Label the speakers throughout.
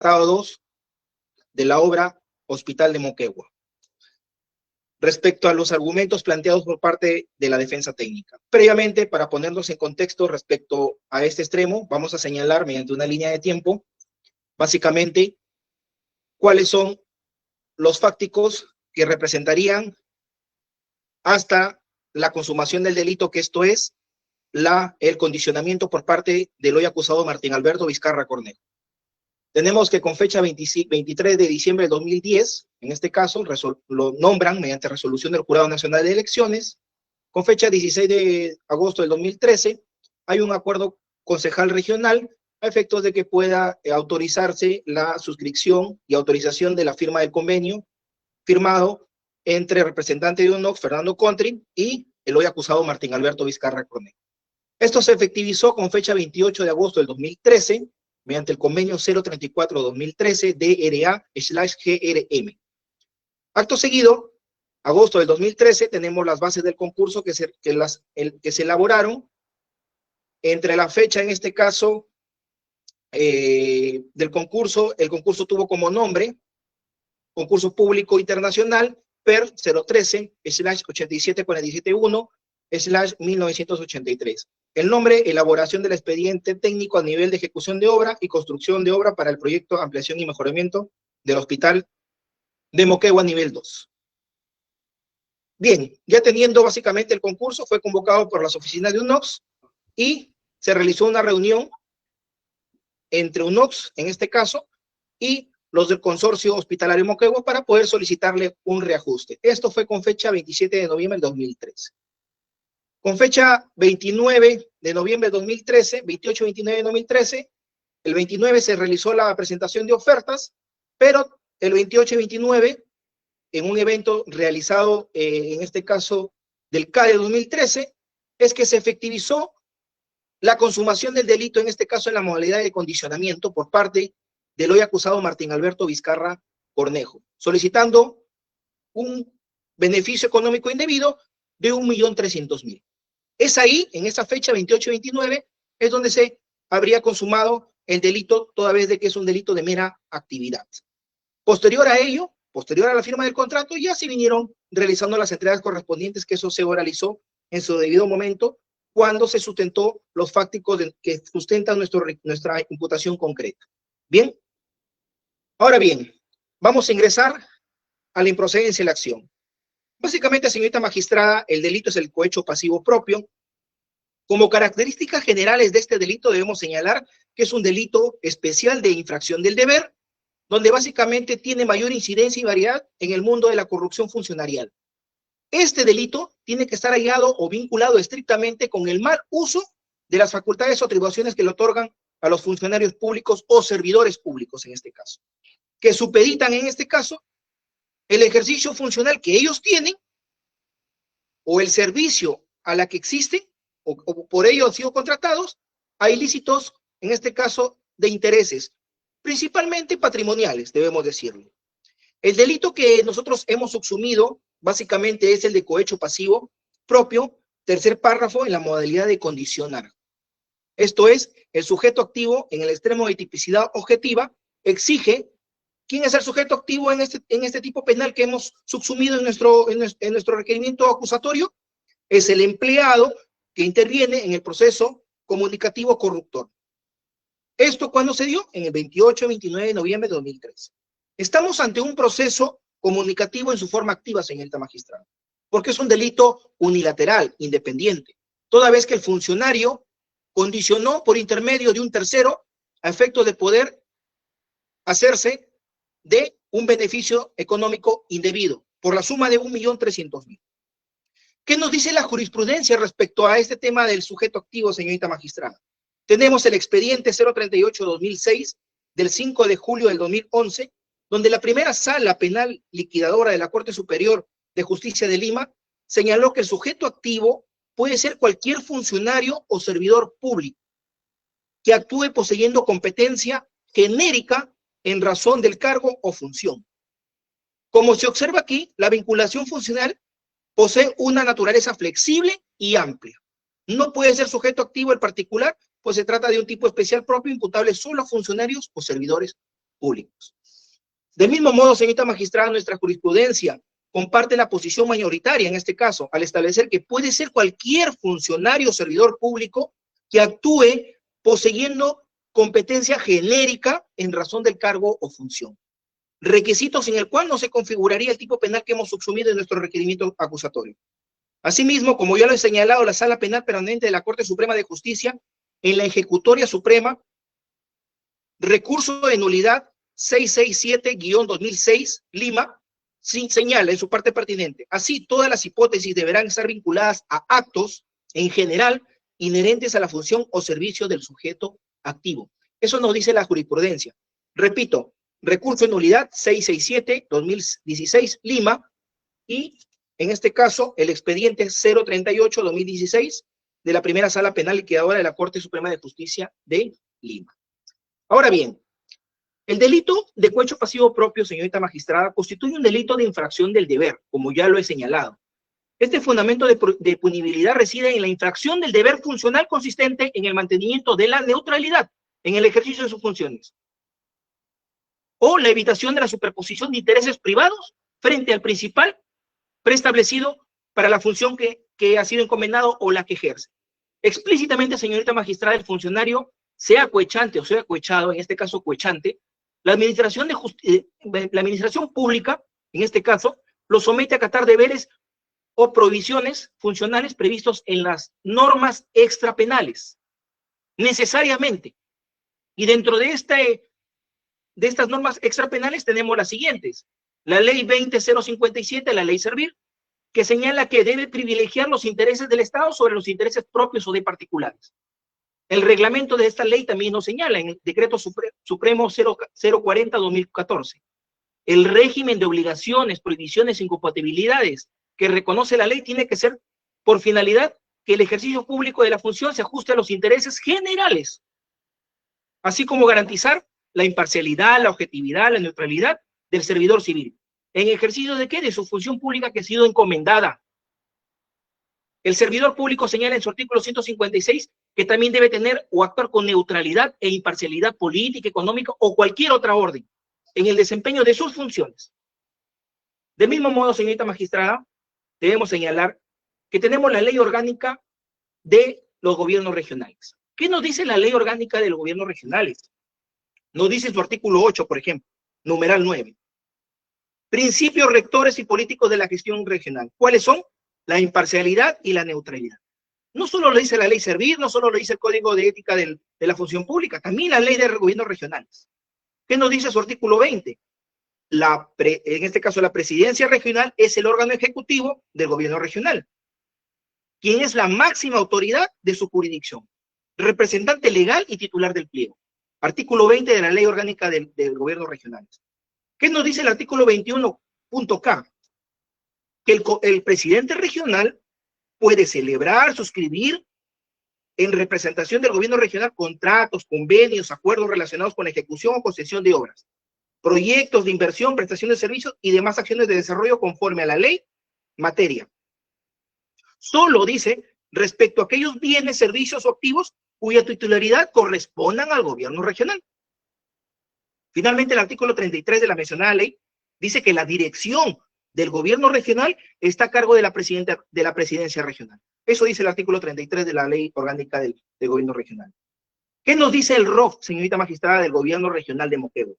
Speaker 1: apartado 2 de la obra Hospital de Moquegua, respecto a los argumentos planteados por parte de la defensa técnica. Previamente, para ponernos en contexto respecto a este extremo, vamos a señalar mediante una línea de tiempo, básicamente, cuáles son los fácticos que representarían hasta la consumación del delito, que esto es el condicionamiento por parte del hoy acusado Martín Alberto Vizcarra Cornejo. Tenemos que con fecha 23 de diciembre de 2010, en este caso, lo nombran mediante resolución del Jurado Nacional de Elecciones. Con fecha 16 de agosto del 2013, hay un acuerdo concejal regional a efectos de que pueda autorizarse la suscripción y autorización de la firma del convenio firmado entre el representante de UNOX, Fernando Contri, y el hoy acusado Martín Alberto Vizcarra Cornejo. Esto se efectivizó con fecha 28 de agosto del 2013, mediante el convenio 034-2013 DRA/GRM. Acto seguido, agosto del 2013, tenemos las bases del concurso que se elaboraron entre la fecha, en este caso, del concurso. El concurso tuvo como nombre Concurso Público Internacional PER 013/87471/1983. El nombre: elaboración del expediente técnico a nivel de ejecución de obra y construcción de obra para el proyecto ampliación y mejoramiento del Hospital de Moquegua nivel 2. Bien, ya teniendo básicamente el concurso, fue convocado por las oficinas de UNOX y se realizó una reunión entre UNOX, en este caso, y los del Consorcio Hospitalario Moquegua para poder solicitarle un reajuste. Esto fue con fecha 27 de noviembre del 2013. Con fecha 29 de noviembre de 2013, 28-29 de 2013, el 29 se realizó la presentación de ofertas, pero el 28 y 29, en un evento realizado, en este caso, del CADE 2013, es que se efectivizó la consumación del delito, en este caso en la modalidad de condicionamiento, por parte del hoy acusado Martín Alberto Vizcarra Cornejo, solicitando un beneficio económico indebido de 1.300.000. Es ahí, en esa fecha, 28 y 29, es donde se habría consumado el delito, toda vez de que es un delito de mera actividad. Posterior a ello, posterior a la firma del contrato, ya se vinieron realizando las entregas correspondientes, que eso se oralizó en su debido momento, cuando se sustentó los fácticos que sustentan nuestra imputación concreta. Bien, ahora bien, vamos a ingresar a la improcedencia de la acción. Básicamente, señorita magistrada, el delito es el cohecho pasivo propio. Como características generales de este delito debemos señalar que es un delito especial de infracción del deber, donde básicamente tiene mayor incidencia y variedad en el mundo de la corrupción funcionarial. Este delito tiene que estar ligado o vinculado estrictamente con el mal uso de las facultades o atribuciones que le otorgan a los funcionarios públicos o servidores públicos, en este caso, que supeditan, en este caso, el ejercicio funcional que ellos tienen o el servicio a la que existen o por ello han sido contratados a ilícitos, en este caso, de intereses, principalmente patrimoniales, debemos decirlo. El delito que nosotros hemos subsumido básicamente es el de cohecho pasivo propio, tercer párrafo, en la modalidad de condicionar. Esto es, el sujeto activo, en el extremo de tipicidad objetiva, exige. ¿Quién es el sujeto activo en este tipo penal que hemos subsumido en nuestro requerimiento acusatorio? Es el empleado que interviene en el proceso comunicativo corruptor. ¿Esto cuándo se dio? En el 28 y 29 de noviembre de 2013. Estamos ante un proceso comunicativo en su forma activa, señorita magistrada, porque es un delito unilateral, independiente, toda vez que el funcionario condicionó por intermedio de un tercero a efecto de poder hacerse de un beneficio económico indebido por la suma de 1.300.000. ¿Qué nos dice la jurisprudencia respecto a este tema del sujeto activo, señorita magistrada? Tenemos el expediente 038-2006 del 5 de julio del 2011, donde la primera sala penal liquidadora de la Corte Superior de Justicia de Lima señaló que el sujeto activo puede ser cualquier funcionario o servidor público que actúe poseyendo competencia genérica en razón del cargo o función. Como se observa aquí, la vinculación funcional posee una naturaleza flexible y amplia. No puede ser sujeto activo el particular, pues se trata de un tipo especial propio imputable solo a funcionarios o servidores públicos. Del mismo modo, señorita magistrada, nuestra jurisprudencia comparte la posición mayoritaria en este caso, al establecer que puede ser cualquier funcionario o servidor público que actúe poseyendo competencia genérica en razón del cargo o función. Requisitos en el cual no se configuraría el tipo penal que hemos subsumido en nuestro requerimiento acusatorio. Asimismo, como ya lo he señalado, la Sala Penal Permanente de la Corte Suprema de Justicia, en la Ejecutoria Suprema, recurso de nulidad 667-2006, Lima, señala en su parte pertinente. Así, todas las hipótesis deberán estar vinculadas a actos, en general, inherentes a la función o servicio del sujeto activo. Eso nos dice la jurisprudencia. Repito, recurso de nulidad 667-2016, Lima, y en este caso, el expediente 038-2016 de la primera Sala Penal Liquidadora de la Corte Suprema de Justicia de Lima. Ahora bien, el delito de cohecho pasivo propio, señorita magistrada, constituye un delito de infracción del deber, como ya lo he señalado. Este fundamento de punibilidad reside en la infracción del deber funcional consistente en el mantenimiento de la neutralidad en el ejercicio de sus funciones, o la evitación de la superposición de intereses privados frente al principal preestablecido para la función que ha sido encomendado o la que ejerce. Explícitamente, señorita magistrada, el funcionario, sea cohechante o sea cohechado, en este caso cohechante, la administración pública, en este caso, lo somete a acatar deberes o prohibiciones funcionales previstos en las normas extrapenales, necesariamente. Y dentro de estas normas extrapenales tenemos las siguientes. La ley 20.057, la ley Servir, que señala que debe privilegiar los intereses del Estado sobre los intereses propios o de particulares. El reglamento de esta ley también nos señala en el Decreto Supremo 040-2014. El régimen de obligaciones, prohibiciones e incompatibilidades que reconoce la ley tiene que ser por finalidad que el ejercicio público de la función se ajuste a los intereses generales, así como garantizar la imparcialidad, la objetividad, la neutralidad del servidor civil. ¿En ejercicio de qué? De su función pública que ha sido encomendada. El servidor público señala en su artículo 156 que también debe tener o actuar con neutralidad e imparcialidad política, económica o cualquier otra orden en el desempeño de sus funciones. Del mismo modo, señorita magistrada, debemos señalar que tenemos la ley orgánica de los gobiernos regionales. ¿Qué nos dice la ley orgánica de los gobiernos regionales? Nos dice en su artículo 8, por ejemplo, numeral 9. Principios rectores y políticos de la gestión regional. ¿Cuáles son? La imparcialidad y la neutralidad. No solo lo dice la ley Servir, no solo lo dice el Código de Ética de la Función Pública, también la ley de gobiernos regionales. ¿Qué nos dice su artículo 20? En este caso, la presidencia regional es el órgano ejecutivo del gobierno regional, quien es la máxima autoridad de su jurisdicción, representante legal y titular del pliego. Artículo 20 de la ley orgánica del gobierno regionales. ¿Qué nos dice el artículo 21.k? Que el presidente regional puede celebrar, suscribir en representación del gobierno regional contratos, convenios, acuerdos relacionados con la ejecución o concesión de obras, proyectos de inversión, prestación de servicios y demás acciones de desarrollo conforme a la ley materia. Solo dice respecto a aquellos bienes, servicios o activos cuya titularidad correspondan al gobierno regional. Finalmente, el artículo 33 de la mencionada ley dice que la dirección del gobierno regional está a cargo de la presidencia regional. Eso dice el artículo 33 de la ley orgánica del gobierno regional. ¿Qué nos dice el ROF, señorita magistrada, del gobierno regional de Moquegua?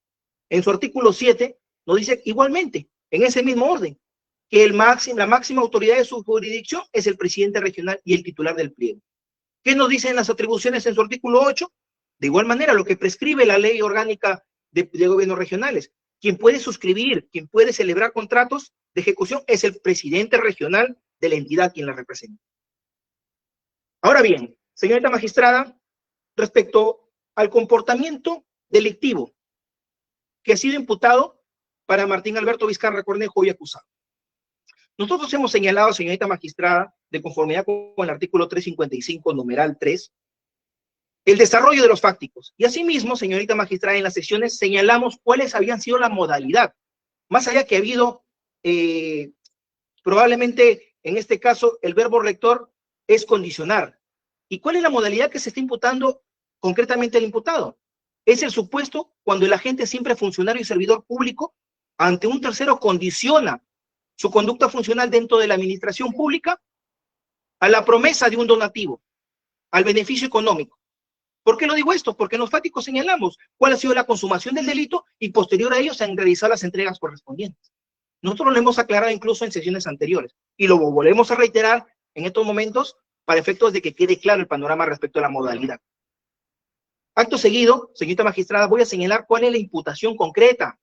Speaker 1: En su artículo 7 nos dice igualmente, en ese mismo orden, que la máxima autoridad de su jurisdicción es el presidente regional y el titular del pliego. ¿Qué nos dicen las atribuciones en su artículo 8? De igual manera, lo que prescribe la ley orgánica de gobiernos regionales. Quien puede suscribir, quien puede celebrar contratos de ejecución es el presidente regional de la entidad quien la representa. Ahora bien, señorita magistrada, respecto al comportamiento delictivo que ha sido imputado para Martín Alberto Vizcarra Cornejo y acusado. Nosotros hemos señalado, señorita magistrada, de conformidad con el artículo 355, numeral 3, el desarrollo de los fácticos. Y asimismo, señorita magistrada, en las sesiones señalamos cuáles habían sido la modalidad, más allá que ha habido, probablemente, en este caso, el verbo rector es condicionar. ¿Y cuál es la modalidad que se está imputando concretamente al imputado? Es el supuesto cuando el agente siempre funcionario y servidor público ante un tercero condiciona su conducta funcional dentro de la administración pública a la promesa de un donativo, al beneficio económico. ¿Por qué lo digo esto? Porque en los fáticos señalamos cuál ha sido la consumación del delito y posterior a ello se han realizado las entregas correspondientes. Nosotros lo hemos aclarado incluso en sesiones anteriores y lo volvemos a reiterar en estos momentos para efectos de que quede claro el panorama respecto a la modalidad. Acto seguido, señorita magistrada, voy a señalar cuál es la imputación concreta,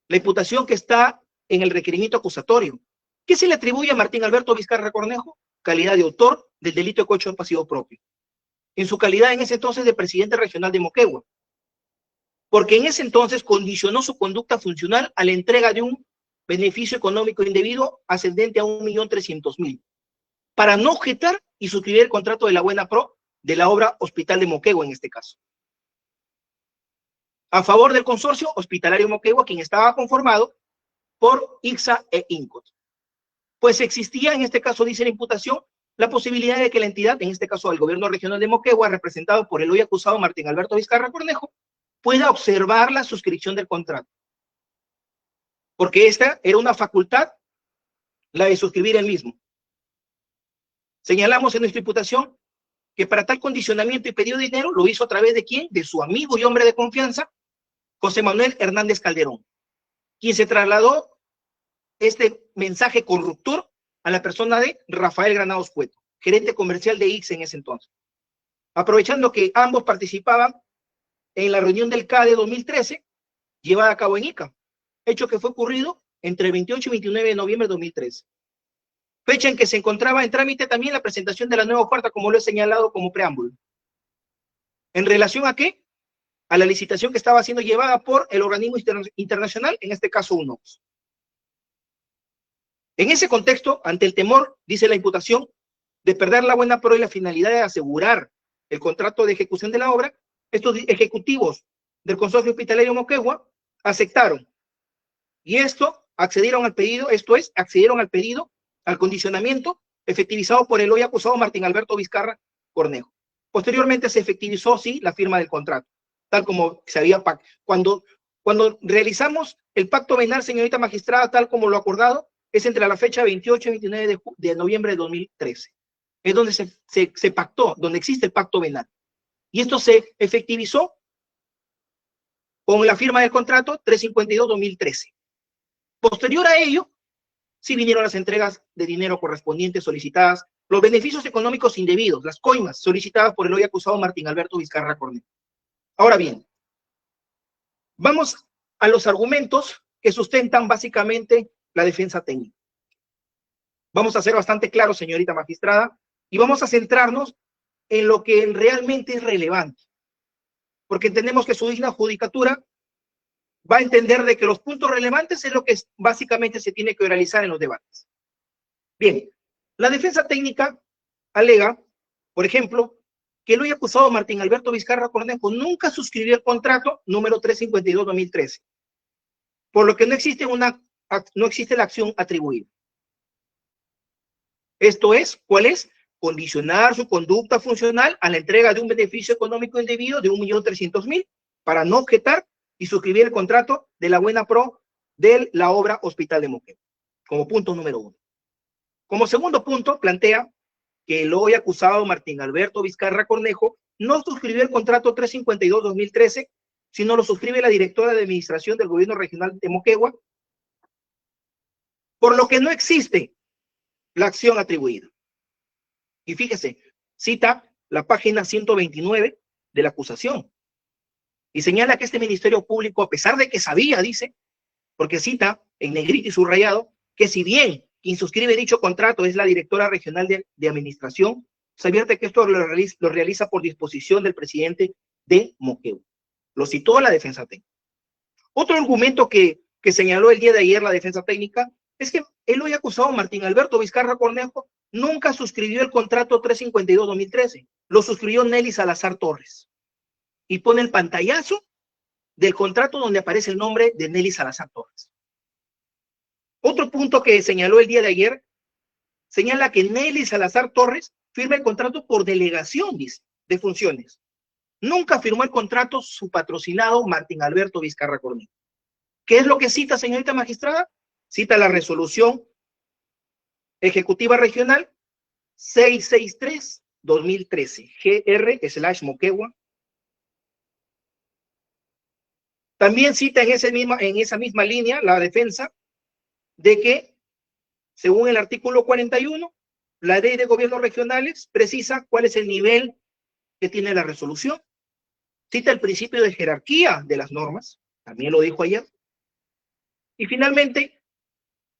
Speaker 1: la imputación que está en el requerimiento acusatorio. ¿Qué se le atribuye a Martín Alberto Vizcarra Cornejo? Calidad de autor del delito de cohecho pasivo propio, en su calidad en ese entonces de presidente regional de Moquegua, porque en ese entonces condicionó su conducta funcional a la entrega de un beneficio económico indebido ascendente a 1.300.000, para no objetar y suscribir el contrato de la buena pro de la obra Hospital de Moquegua en este caso, a favor del consorcio hospitalario Moquegua, quien estaba conformado por ICSA e INCOT. Pues existía en este caso, dice la imputación, la posibilidad de que la entidad, en este caso el gobierno regional de Moquegua, representado por el hoy acusado Martín Alberto Vizcarra Cornejo, pueda observar la suscripción del contrato. Porque esta era una facultad, la de suscribir el mismo. Señalamos en nuestra imputación que para tal condicionamiento y pedido de dinero lo hizo a través de ¿quién? De su amigo y hombre de confianza, José Manuel Hernández Calderón, quien se trasladó este mensaje corruptor a la persona de Rafael Granados Cueto, gerente comercial de ICSA en ese entonces. Aprovechando que ambos participaban en la reunión del CADE 2013, llevada a cabo en Ica, hecho que fue ocurrido entre el 28 y 29 de noviembre de 2013. Fecha en que se encontraba en trámite también la presentación de la nueva oferta, como lo he señalado como preámbulo. ¿En relación a qué? A la licitación que estaba siendo llevada por el organismo internacional, en este caso UNOPS. En ese contexto, ante el temor, dice la imputación, de perder la buena pro y la finalidad de asegurar el contrato de ejecución de la obra, estos ejecutivos del Consorcio Hospitalario Moquegua aceptaron. Y accedieron al pedido, esto es, accedieron al pedido, al condicionamiento efectivizado por el hoy acusado Martín Alberto Vizcarra Cornejo. Posteriormente se efectivizó, sí, la firma del contrato, tal como se había pactado. Cuando realizamos el pacto venal, señorita magistrada, tal como lo acordado, es entre la fecha 28 y 29 de noviembre de 2013. Es donde se pactó, donde existe el pacto venal. Y esto se efectivizó con la firma del contrato 352-2013. Posterior a ello, sí vinieron las entregas de dinero correspondientes solicitadas, los beneficios económicos indebidos, las coimas solicitadas por el hoy acusado Martín Alberto Vizcarra Cornejo. Ahora bien, vamos a los argumentos que sustentan básicamente la defensa técnica. Vamos a ser bastante claros, señorita magistrada, y vamos a centrarnos en lo que realmente es relevante, porque entendemos que su digna judicatura va a entender de que los puntos relevantes es lo que básicamente se tiene que realizar en los debates. Bien, la defensa técnica alega, por ejemplo, que el hoy acusado Martín Alberto Vizcarra Cornejo nunca suscribió el contrato número 352-2013, por lo que no existe la acción atribuida. Esto es, ¿cuál es? Condicionar su conducta funcional a la entrega de un beneficio económico indebido de 1.300.000 para no objetar y suscribir el contrato de la buena pro de la obra Hospital de Moquegua, como punto número 1. Como segundo punto, plantea que el hoy acusado Martín Alberto Vizcarra Cornejo no suscribió el contrato 352-2013, sino lo suscribe la directora de administración del gobierno regional de Moquegua, por lo que no existe la acción atribuida. Y fíjese, cita la página 129 de la acusación y señala que este Ministerio Público, a pesar de que sabía, dice, porque cita en negrito y subrayado, que si bien quien suscribe dicho contrato es la directora regional de administración, se advierte que esto lo realiza por disposición del presidente de Moquegua. Lo citó la defensa técnica. Otro argumento que señaló el día de ayer la defensa técnica es que el hoy acusado Martín Alberto Vizcarra Cornejo nunca suscribió el contrato 352-2013, lo suscribió Nelly Salazar Torres. Y pone el pantallazo del contrato donde aparece el nombre de Nelly Salazar Torres. Otro punto que señaló el día de ayer, señala que Nelly Salazar Torres firma el contrato por delegación, dice, de funciones. nunca firmó el contrato su patrocinado Martín Alberto Vizcarra Cornejo. ¿Qué es lo que cita, señorita magistrada? Cita la resolución ejecutiva regional 663-2013, GR/Moquegua. También cita en esa misma línea la defensa de que, según el artículo 41, la ley de gobiernos regionales precisa cuál es el nivel que tiene la resolución. Cita el principio de jerarquía de las normas, también lo dijo ayer. Y finalmente,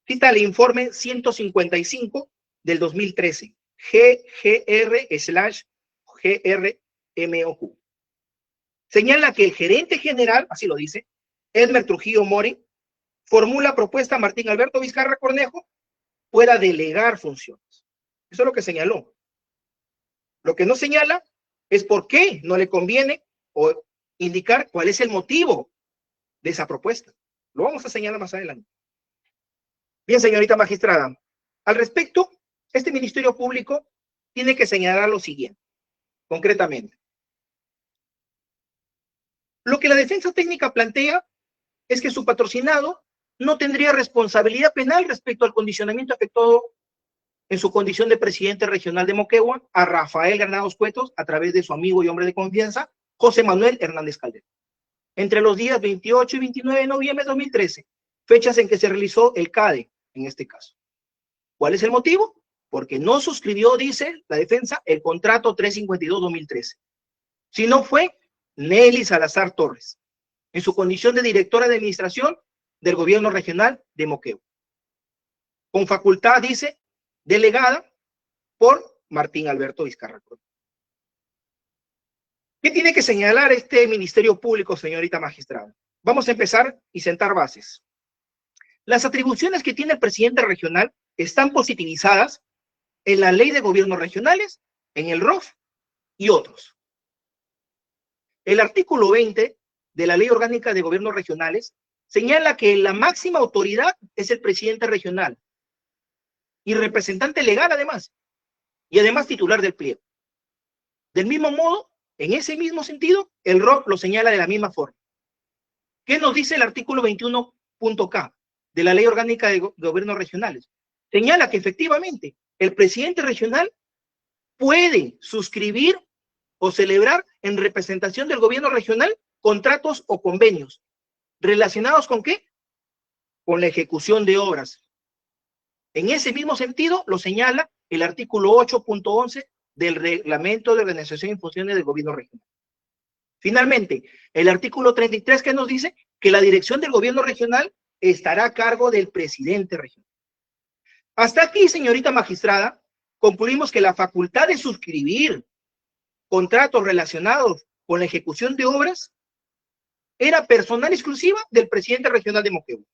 Speaker 1: cita el informe 155 del 2013, GGR/GRMOQ. Señala que el gerente general, así lo dice, Edmer Trujillo Mori, formula propuesta a Martín Alberto Vizcarra Cornejo pueda delegar funciones. Eso es lo que señaló. Lo que no señala es por qué no le conviene o indicar cuál es el motivo de esa propuesta. Lo vamos a señalar más adelante. Bien, señorita magistrada, al respecto, este Ministerio Público tiene que señalar lo siguiente, concretamente. Lo que la defensa técnica plantea es que su patrocinado no tendría responsabilidad penal respecto al condicionamiento efectuado en su condición de presidente regional de Moquegua a Rafael Granados Cuetos a través de su amigo y hombre de confianza, José Manuel Hernández Caldera, entre los días 28 y 29 de noviembre de 2013, fechas en que se realizó el CADE, en este caso. ¿Cuál es el motivo? Porque no suscribió, dice la defensa, el contrato 352-2013, sino fue Nelly Salazar Torres, en su condición de directora de administración del gobierno regional de Moquegua, con facultad, dice, delegada por Martín Alberto Vizcarra Cornejo. ¿Qué tiene que señalar este Ministerio Público, señorita magistrada? Vamos a empezar y sentar bases. Las atribuciones que tiene el presidente regional están positivizadas en la Ley de Gobiernos Regionales, en el ROF y otros. El artículo 20 de la Ley Orgánica de Gobiernos Regionales señala que la máxima autoridad es el presidente regional y representante legal además, y además titular del pliego. Del mismo modo, en ese mismo sentido, el ROF lo señala de la misma forma. ¿Qué nos dice el artículo 21.k de la Ley Orgánica de Gobiernos Regionales? Señala que efectivamente el presidente regional puede suscribir o celebrar en representación del gobierno regional contratos o convenios relacionados ¿con qué? Con la ejecución de obras. En ese mismo sentido lo señala el artículo 8.11 del Reglamento de Organización y Funciones del Gobierno Regional. Finalmente, el artículo 33 que nos dice que la dirección del gobierno regional estará a cargo del presidente regional. Hasta aquí, señorita magistrada, concluimos que la facultad de suscribir contratos relacionados con la ejecución de obras era personal exclusiva del presidente regional de Moquegua.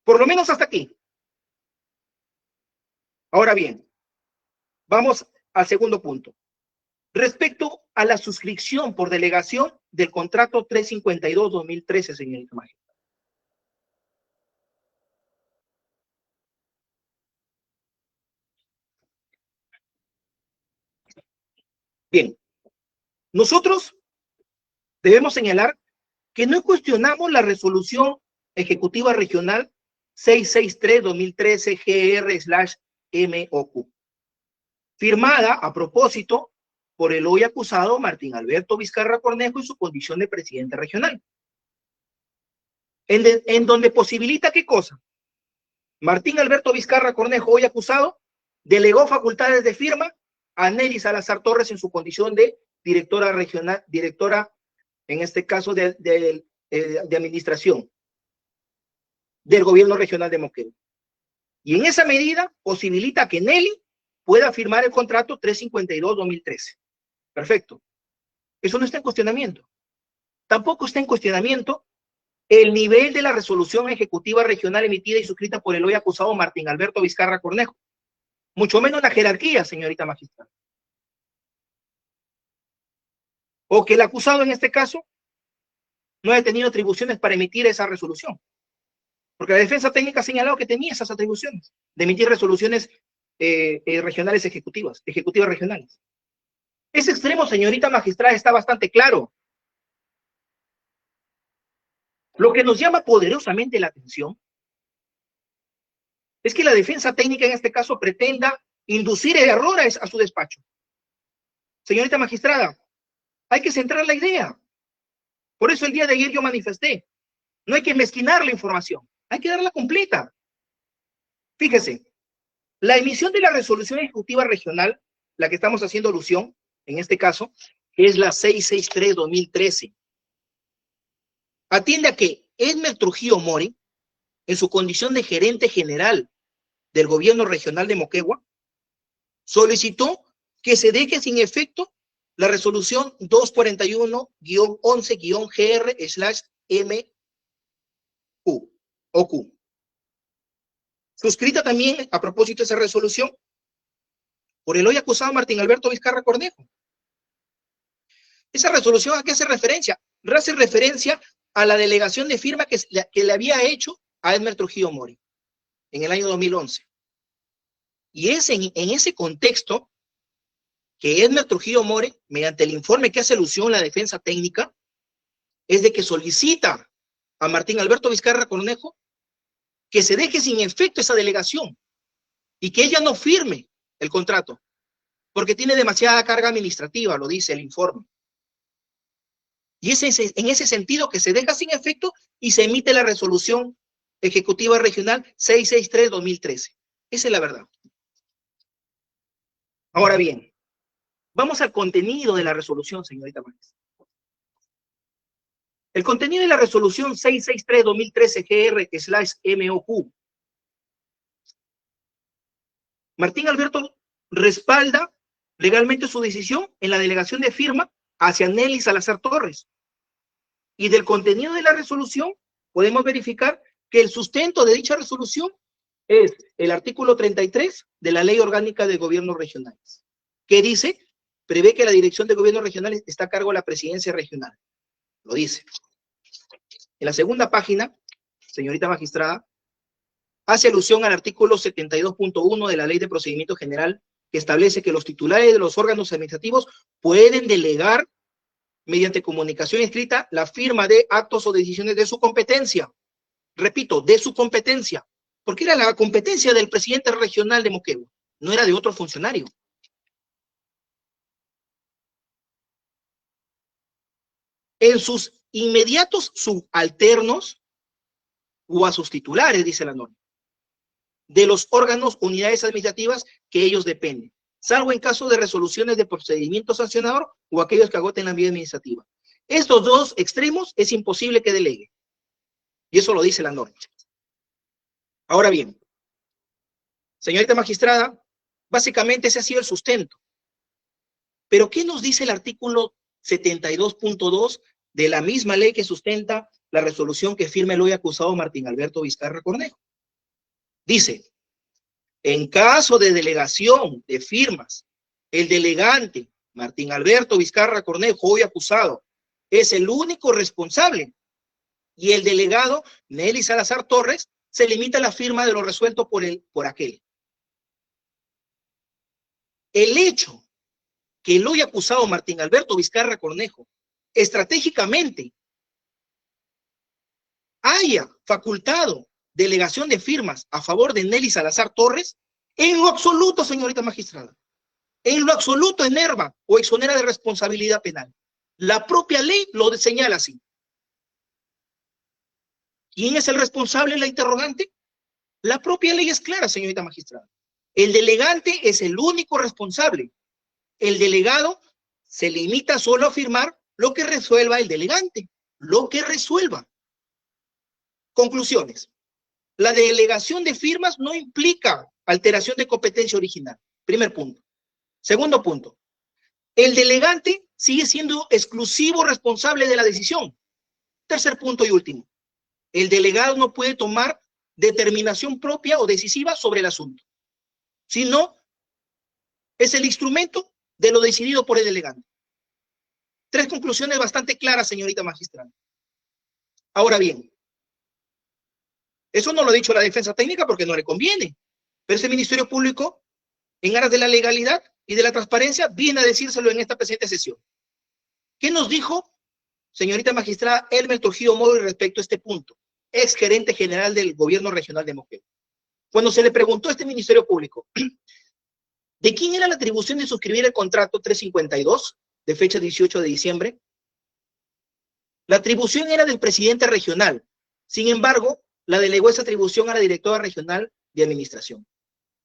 Speaker 1: Por lo menos hasta aquí. Ahora bien, vamos al segundo punto. Respecto a la suscripción por delegación del contrato 352-2013, señorita magistrada. Bien, nosotros debemos señalar que no cuestionamos la resolución ejecutiva regional 663-2013 GR/MOQ, firmada a propósito por el hoy acusado Martín Alberto Vizcarra Cornejo en su condición de presidente regional. En donde posibilita ¿qué cosa? Martín Alberto Vizcarra Cornejo, hoy acusado, delegó facultades de firma a Nelly Salazar Torres en su condición de directora regional, en este caso de administración del gobierno regional de Moquegua. Y en esa medida posibilita que Nelly pueda firmar el contrato 352-2013. Perfecto. Eso no está en cuestionamiento. Tampoco está en cuestionamiento el nivel de la resolución ejecutiva regional emitida y suscrita por el hoy acusado Martín Alberto Vizcarra Cornejo. Mucho menos la jerarquía, señorita magistrada. O que el acusado en este caso no haya tenido atribuciones para emitir esa resolución. Porque la defensa técnica ha señalado que tenía esas atribuciones de emitir resoluciones regionales ejecutivas regionales. Ese extremo, señorita magistrada, está bastante claro. Lo que nos llama poderosamente la atención es que la defensa técnica en este caso pretenda inducir errores a su despacho. Señorita magistrada, hay que centrar la idea. Por eso el día de ayer yo manifesté, no hay que mezquinar la información, hay que darla completa. Fíjese, la emisión de la resolución ejecutiva regional, la que estamos haciendo alusión, en este caso, es la 663-2013, atiende a que Edmer Trujillo Mori, en su condición de gerente general del gobierno regional de Moquegua, solicitó que se deje sin efecto la resolución 241-11-GR/MQ, suscrita también a propósito de esa resolución por el hoy acusado Martín Alberto Vizcarra Cornejo. Esa resolución, ¿a qué hace referencia? Hace referencia a la delegación de firma que le había hecho a Edmer Trujillo Mori en el año 2011. Y es en ese contexto que Edmer Trujillo Mori, mediante el informe que hace alusión a la defensa técnica, es de que solicita a Martín Alberto Vizcarra Cornejo que se deje sin efecto esa delegación y que ella no firme el contrato, porque tiene demasiada carga administrativa, lo dice el informe. Y es en ese sentido que se deja sin efecto y se emite la resolución ejecutiva regional 663-2013. Esa es la verdad. Ahora bien, vamos al contenido de la resolución, señorita Márquez. El contenido de la resolución 663-2013-GR/MOQ. Martín Alberto respalda legalmente su decisión en la delegación de firma hacia Nelly Salazar Torres. Y del contenido de la resolución podemos verificar que el sustento de dicha resolución es el artículo 33 de la Ley Orgánica de Gobiernos Regionales, que dice, prevé que la Dirección de Gobiernos Regionales está a cargo de la Presidencia Regional. Lo dice. En la segunda página, señorita magistrada, hace alusión al artículo 72.1 de la Ley de Procedimiento General, que establece que los titulares de los órganos administrativos pueden delegar mediante comunicación escrita la firma de actos o decisiones de su competencia. Repito, de su competencia, porque era la competencia del presidente regional de Moquegua, no era de otro funcionario. En sus inmediatos subalternos o a sus titulares, dice la norma, de los órganos, unidades administrativas que ellos dependen, salvo en caso de resoluciones de procedimiento sancionador o aquellos que agoten la vía administrativa. Estos dos extremos es imposible que delegue. Y eso lo dice la norma. Ahora bien, señorita magistrada, básicamente ese ha sido el sustento. Pero ¿qué nos dice el artículo 72.2 de la misma ley que sustenta la resolución que firma el hoy acusado Martín Alberto Vizcarra Cornejo? Dice, en caso de delegación de firmas, el delegante Martín Alberto Vizcarra Cornejo, hoy acusado, es el único responsable, y el delegado Nelly Salazar Torres se limita a la firma de lo resuelto por aquel. El hecho que el hoy acusado Martín Alberto Vizcarra Cornejo estratégicamente haya facultado delegación de firmas a favor de Nelly Salazar Torres, en lo absoluto, señorita magistrada, en lo absoluto enerva o exonera de responsabilidad penal. La propia ley lo señala así. ¿Quién es el responsable en la interrogante? La propia ley es clara, señorita magistrada. El delegante es el único responsable. El delegado se limita solo a firmar lo que resuelva el delegante, lo que resuelva. Conclusiones. La delegación de firmas no implica alteración de competencia original. Primer punto. Segundo punto. El delegante sigue siendo exclusivo responsable de la decisión. Tercer punto y último. El delegado no puede tomar determinación propia o decisiva sobre el asunto, sino es el instrumento de lo decidido por el delegante. Tres conclusiones bastante claras, señorita magistrada. Ahora bien, eso no lo ha dicho la defensa técnica porque no le conviene, pero ese Ministerio Público, en aras de la legalidad, y de la transparencia, viene a decírselo en esta presente sesión. ¿Qué nos dijo, señorita magistrada Elmer Trujillo Mori, respecto a este punto? Ex gerente general del gobierno regional de Moquegua. Cuando se le preguntó a este Ministerio Público, ¿de quién era la atribución de suscribir el contrato 352 de fecha 18 de diciembre? La atribución era del presidente regional. Sin embargo, la delegó esa atribución a la directora regional de administración.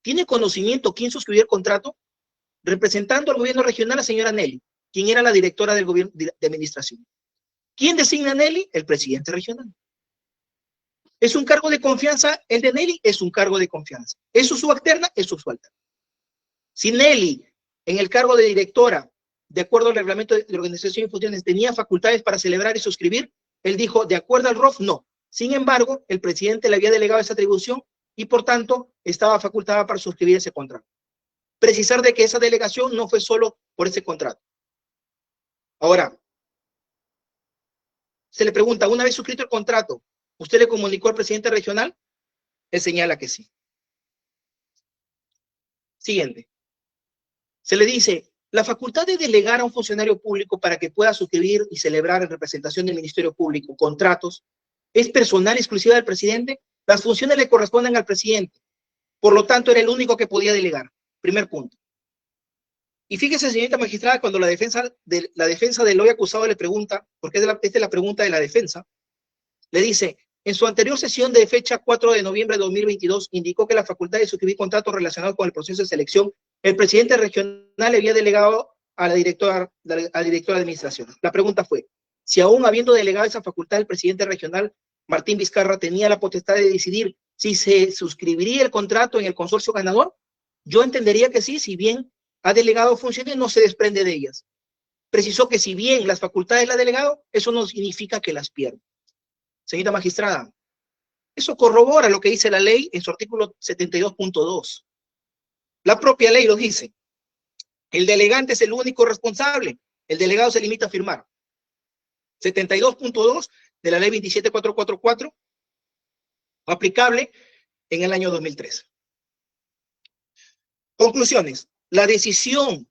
Speaker 1: ¿Tiene conocimiento quién suscribió el contrato? Representando al gobierno regional, la señora Nelly, quien era la directora del gobierno de administración. ¿Quién designa a Nelly? El presidente regional. ¿Es un cargo de confianza el de Nelly? Es un cargo de confianza. ¿Es su subalterna? Es su subalterna. Si Nelly, en el cargo de directora, de acuerdo al reglamento de organización y funciones, tenía facultades para celebrar y suscribir, él dijo, de acuerdo al ROF, no. Sin embargo, el presidente le había delegado esa atribución y, por tanto, estaba facultada para suscribir ese contrato. Precisar de que esa delegación no fue solo por ese contrato. Ahora, se le pregunta, una vez suscrito el contrato, ¿usted le comunicó al presidente regional? Él señala que sí. Siguiente. Se le dice, la facultad de delegar a un funcionario público para que pueda suscribir y celebrar en representación del Ministerio Público contratos es personal exclusiva del presidente. Las funciones le corresponden al presidente. Por lo tanto, era el único que podía delegar. Primer punto. Y fíjese, señorita magistrada, cuando la defensa del hoy acusado le pregunta, porque esta es la pregunta de la defensa, le dice, en su anterior sesión de fecha 4 de noviembre de 2022, indicó que la facultad de suscribir contratos relacionados con el proceso de selección, el presidente regional le había delegado a la directora de administración. La pregunta fue, si aún habiendo delegado esa facultad, el presidente regional, Martín Vizcarra, tenía la potestad de decidir si se suscribiría el contrato en el consorcio ganador, yo entendería que sí, si bien ha delegado funciones, no se desprende de ellas. Precisó que si bien las facultades las ha delegado, eso no significa que las pierda. Señorita magistrada, eso corrobora lo que dice la ley en su artículo 72.2. La propia ley lo dice. El delegante es el único responsable. El delegado se limita a firmar. 72.2 de la ley 27444, aplicable en el año 2003. Conclusiones. La decisión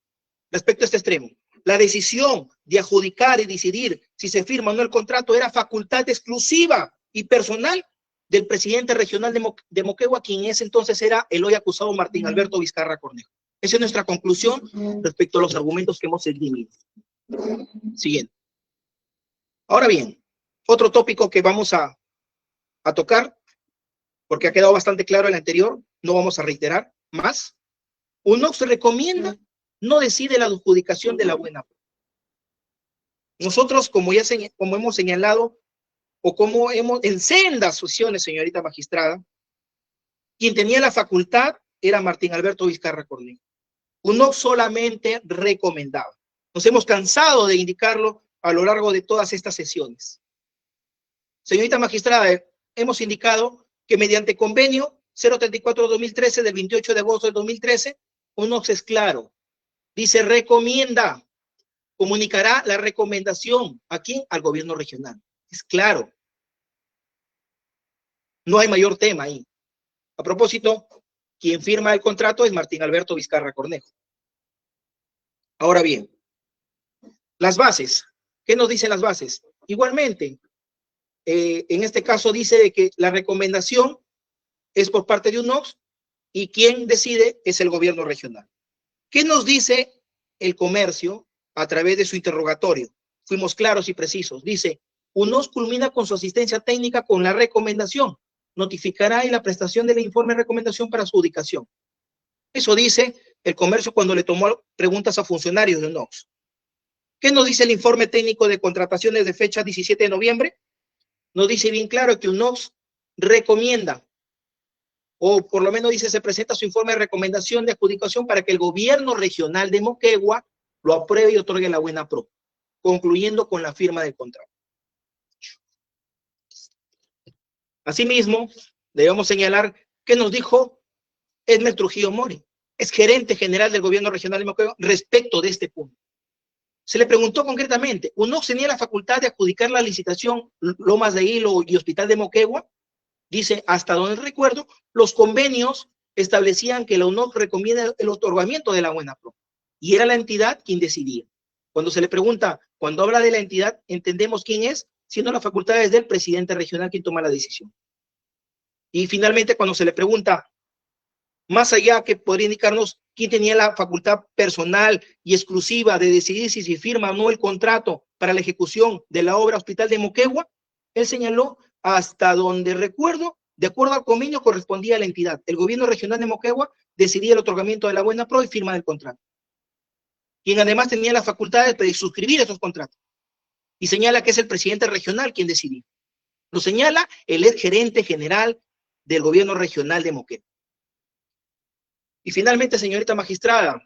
Speaker 1: respecto a este extremo, la decisión de adjudicar y decidir si se firma o no el contrato era facultad exclusiva y personal del presidente regional de Moquegua, quien en ese entonces era el hoy acusado Martín Alberto Vizcarra Cornejo. Esa es nuestra conclusión respecto a los argumentos que hemos esgrimido. Siguiente. Ahora bien, otro tópico que vamos a tocar, porque ha quedado bastante claro el anterior, no vamos a reiterar más. UNOPS recomienda, no decide la adjudicación de la buena pro. Nosotros, como hemos señalado, o como hemos en sendas sesiones, señorita magistrada, quien tenía la facultad era Martín Alberto Vizcarra Cornejo. UNOPS solamente recomendaba. Nos hemos cansado de indicarlo a lo largo de todas estas sesiones. Señorita magistrada, hemos indicado que mediante convenio 034-2013 del 28 de agosto del 2013, UNOPS es claro, dice recomienda, comunicará la recomendación ¿a quién? Al gobierno regional. Es claro. No hay mayor tema ahí. A propósito, quien firma el contrato es Martín Alberto Vizcarra Cornejo. Ahora bien, las bases. ¿Qué nos dicen las bases? Igualmente, en este caso dice que la recomendación es por parte de UNOPS y quien decide es el gobierno regional. ¿Qué nos dice el comercio a través de su interrogatorio? Fuimos claros y precisos. Dice, UNOPS culmina con su asistencia técnica con la recomendación. Notificará en la prestación del informe de recomendación para su ubicación. Eso dice el comercio cuando le tomó preguntas a funcionarios de UNOPS. ¿Qué nos dice el informe técnico de contrataciones de fecha 17 de noviembre? Nos dice bien claro que UNOPS recomienda, o por lo menos dice, se presenta su informe de recomendación de adjudicación para que el gobierno regional de Moquegua lo apruebe y otorgue la buena pro, concluyendo con la firma del contrato. Asimismo, debemos señalar que nos dijo Elmer Trujillo Mori, es gerente general del gobierno regional de Moquegua, respecto de este punto. Se le preguntó concretamente, ¿UNOPS tenía la facultad de adjudicar la licitación Lomas de Hilo y Hospital de Moquegua? Dice, hasta donde recuerdo, los convenios establecían que la UNOPS recomienda el otorgamiento de la buena pro. y era la entidad quien decidía. Cuando se le pregunta, cuando habla de la entidad, entendemos quién es, siendo las facultades del presidente regional quien toma la decisión. Y finalmente, cuando se le pregunta, más allá que podría indicarnos quién tenía la facultad personal y exclusiva de decidir si se firma o no el contrato para la ejecución de la obra Hospital de Moquegua, él señaló, hasta donde recuerdo, de acuerdo al convenio, correspondía a la entidad. El gobierno regional de Moquegua decidía el otorgamiento de la buena pro y firma del contrato. Quien además tenía la facultad de suscribir esos contratos. Y señala que es el presidente regional quien decidía. Lo señala el ex gerente general del gobierno regional de Moquegua. Y finalmente, señorita magistrada,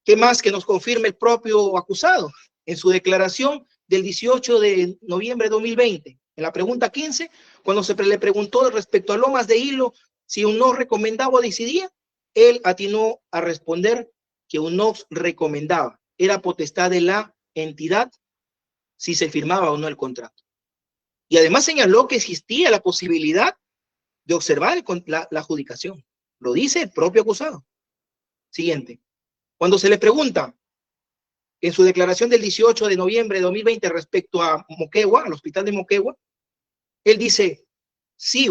Speaker 1: ¿qué más que nos confirme el propio acusado? En su declaración del 18 de noviembre de 2020, en la pregunta 15, cuando se le preguntó respecto a Lomas de Hilo si UNOX recomendaba o decidía, él atinó a responder que UNOX recomendaba. Era potestad de la entidad si se firmaba o no el contrato. Y además señaló que existía la posibilidad de observar la adjudicación. Lo dice el propio acusado. Siguiente. Cuando se le pregunta en su declaración del 18 de noviembre de 2020 respecto a Moquegua, al hospital de Moquegua, él dice, sí,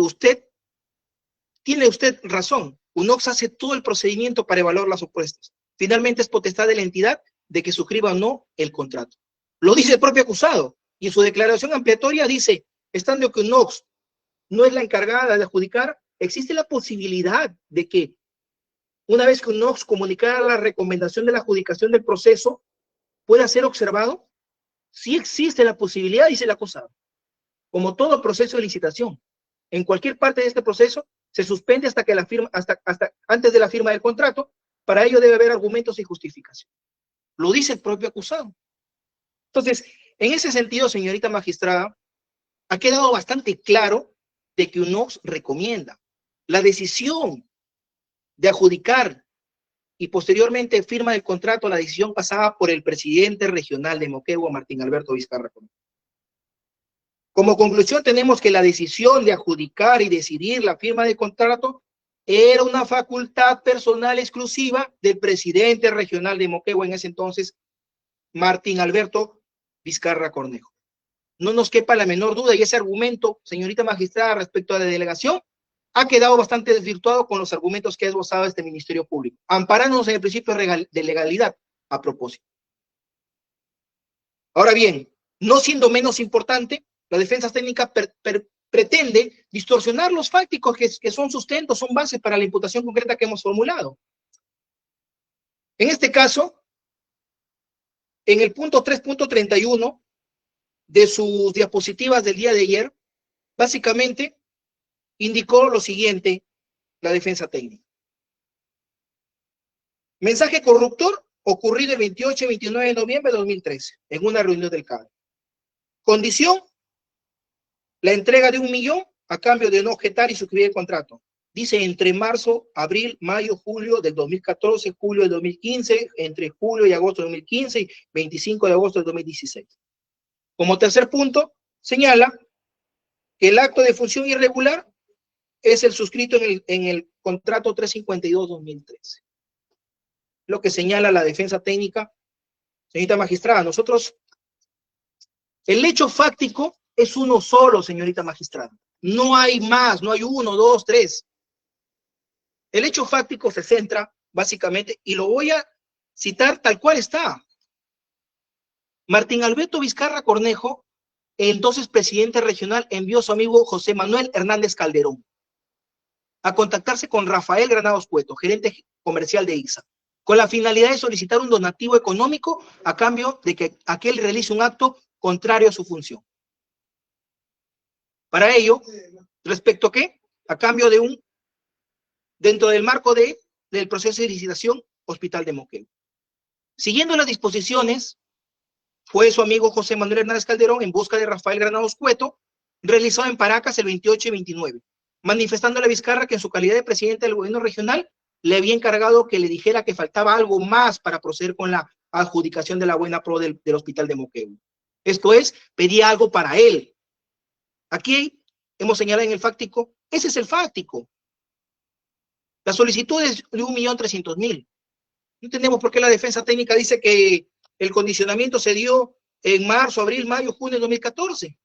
Speaker 1: tiene usted razón. UNOX hace todo el procedimiento para evaluar las opuestas. Finalmente es potestad de la entidad de que suscriba o no el contrato. Lo dice el propio acusado. Y en su declaración ampliatoria dice, estando que UNOX no es la encargada de adjudicar, existe la posibilidad de que una vez que UNOX comunicara la recomendación de la adjudicación del proceso, pueda ser observado. Sí existe la posibilidad, dice el acusado. Como todo proceso de licitación, en cualquier parte de este proceso se suspende hasta que la firma, hasta antes de la firma del contrato. Para ello debe haber argumentos y justificación. Lo dice el propio acusado. Entonces, en ese sentido, señorita magistrada, ha quedado bastante claro de que UNOX recomienda. La decisión de adjudicar y posteriormente firma del contrato, la decisión pasaba por el presidente regional de Moquegua, Martín Alberto Vizcarra Cornejo. Como conclusión tenemos que la decisión de adjudicar y decidir la firma del contrato era una facultad personal exclusiva del presidente regional de Moquegua en ese entonces, Martín Alberto Vizcarra Cornejo. No nos quepa la menor duda, y ese argumento, señorita magistrada, respecto a la delegación, ha quedado bastante desvirtuado con los argumentos que ha esbozado este Ministerio Público, amparándonos en el principio de legalidad a propósito. Ahora bien, no siendo menos importante, la defensa técnica pretende distorsionar los fácticos que son sustentos, son bases para la imputación concreta que hemos formulado. En este caso, en el punto 3.31 de sus diapositivas del día de ayer, básicamente indicó lo siguiente la defensa técnica. Mensaje corruptor ocurrido el 28 y 29 de noviembre de 2013 en una reunión del CADE. Condición, la entrega de 1 millón a cambio de no objetar y suscribir el contrato. Dice entre marzo, abril, mayo, julio del 2014, julio del 2015, entre julio y agosto del 2015 y 25 de agosto del 2016. Como tercer punto, señala que el acto de función irregular es el suscrito en el contrato 352-2013. Lo que señala la defensa técnica. Señorita magistrada, nosotros, el hecho fáctico es uno solo, señorita magistrada. No hay más, no hay 1, 2, 3. El hecho fáctico se centra básicamente, y lo voy a citar tal cual está. Martín Alberto Vizcarra Cornejo, entonces presidente regional, envió a su amigo José Manuel Hernández Calderón a contactarse con Rafael Granados Cueto, gerente comercial de ICSA, con la finalidad de solicitar un donativo económico a cambio de que aquel realice un acto contrario a su función. Para ello, ¿respecto a qué? A cambio de dentro del marco del proceso de licitación, Hospital de Moquegua. Siguiendo las disposiciones, fue su amigo José Manuel Hernández Calderón en busca de Rafael Granados Cueto, realizado en Paracas el 28 y 29, manifestándole a Vizcarra que en su calidad de presidente del gobierno regional le había encargado que le dijera que faltaba algo más para proceder con la adjudicación de la buena pro del Hospital de Moquegua. Esto es, pedía algo para él. Aquí hemos señalado en el fáctico, ese es el fáctico. La solicitud es de 1.300.000. No entendemos por qué la defensa técnica dice que el condicionamiento se dio en marzo, abril, mayo, junio de 2014.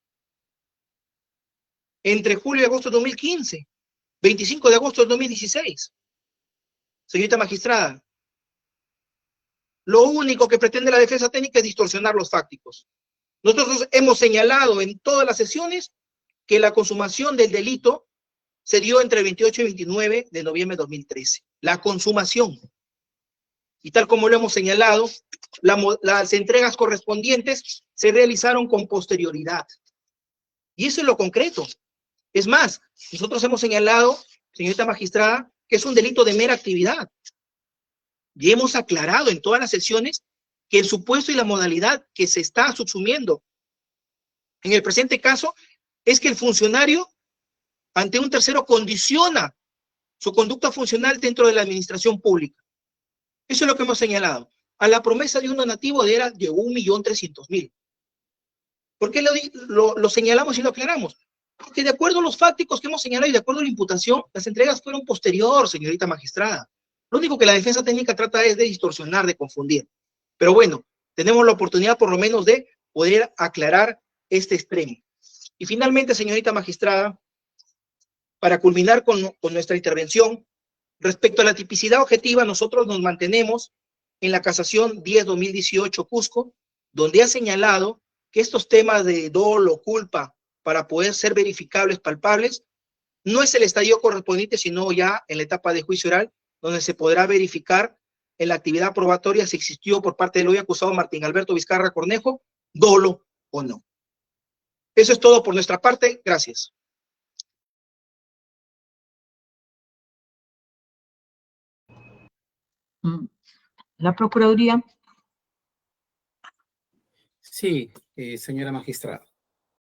Speaker 1: Entre julio y agosto de 2015. 25 de agosto de 2016. Señorita magistrada, lo único que pretende la defensa técnica es distorsionar los fácticos. Nosotros hemos señalado en todas las sesiones que la consumación del delito se dio entre el 28 y 29 de noviembre de 2013. La consumación. Y tal como lo hemos señalado, las entregas correspondientes se realizaron con posterioridad. Y eso es lo concreto. Es más, nosotros hemos señalado, señorita magistrada, que es un delito de mera actividad. Y hemos aclarado en todas las sesiones que el supuesto y la modalidad que se está subsumiendo en el presente caso es que el funcionario ante un tercero condiciona su conducta funcional dentro de la administración pública. Eso es lo que hemos señalado. A la promesa de un donativo de 1.300.000. ¿Por qué lo señalamos y lo aclaramos? Porque de acuerdo a los fácticos que hemos señalado y de acuerdo a la imputación, las entregas fueron posterior, señorita magistrada. Lo único que la defensa técnica trata es de distorsionar, de confundir. Pero bueno, tenemos la oportunidad por lo menos de poder aclarar este extremo. Y finalmente, señorita magistrada, para culminar con nuestra intervención, respecto a la tipicidad objetiva, nosotros nos mantenemos en la casación 10-2018 Cusco, donde ha señalado que estos temas de dolo, culpa, para poder ser verificables, palpables, no es el estadio correspondiente, sino ya en la etapa de juicio oral, donde se podrá verificar en la actividad probatoria si existió por parte del hoy acusado Martín Alberto Vizcarra Cornejo, dolo o no. Eso es todo por nuestra parte. Gracias.
Speaker 2: La Procuraduría.
Speaker 3: Sí, señora magistrada.